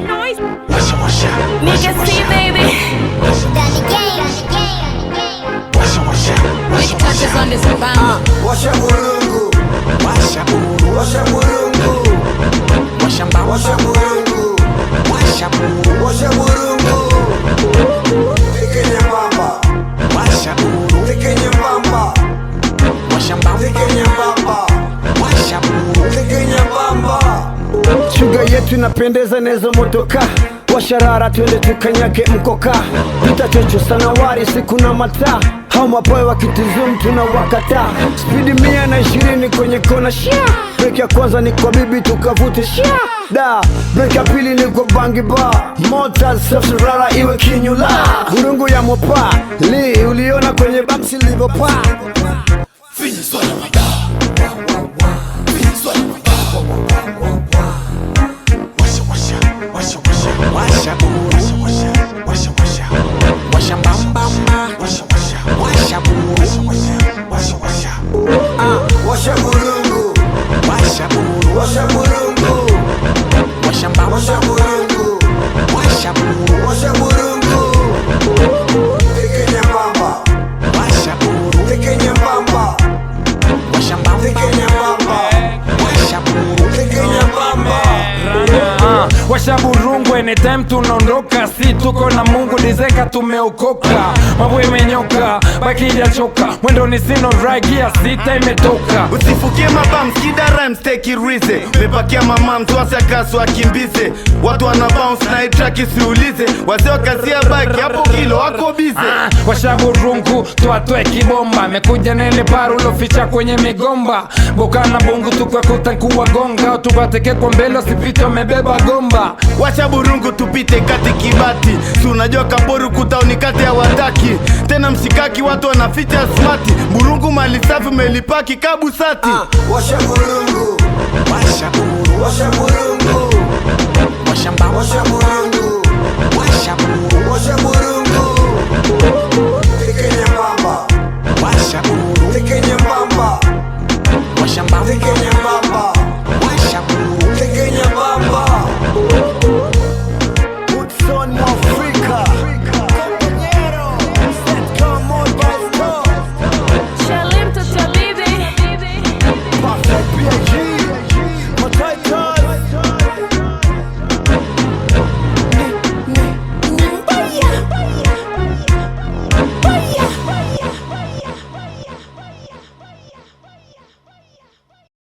Noise. Nigga C, baby. Big touches on this rebound. Washa burungu, washa burungu, washa burungu, washa burungu, washa burungu. Tekenya bamba, washa burungu. Tekenya bamba, tekenya bamba, tekenya bamba. Shuga yetu inapendeza nezo motoka. Washarara twende tukanyake mkoka. Vita chocho sana wari siku na mataa. Hao mapoe wakitizum tunawakata. Speedi 120 kwenye kona shia. Break ya kwanza ni kwa bibi tukavute shia. Da, break ya pili ni kwa bangi bar. Mota self-rara iwe kinyula. Burungu ya mopa, li uliona kwenye bamsi livopa. Fini swala mada, fini swala mada. Washa burungu, washa bamba, washa burungu, washa burungu, washa burungu, washa burungu, washa burungu. Tekenya bamba, washa burungu, tekenya bamba, tekenya bamba, tekenya bamba. Washa burungu anytime tunaondoka, si tuko na Mungu dizeka tumeokoka. Mambo imenyoka, baki hajachoka, mwendo ni sino ragia sita imetoka. Usifukie mabam, skida rhymes take it easy. Mepakia mamam, tuwasi akasu akimbize. Watu wana bounce na track isiulize. Wazee wakazia baki, hapo kilo wako bize. Washa burungu, tuatoe kibomba. Mekuja na ile paru loficha kwenye migomba. Boka na bungu tukakuta nkuwa gonga. Tubateke kwa mbele usipite wamebeba gomba. Washa burungu tupite kati kibati. Si unajua kaboru kutauni kati ya wataki. Tena mshikaki watu wanaficha smati. Burungu mali safi melipaki kabusati. Washa burungu, washa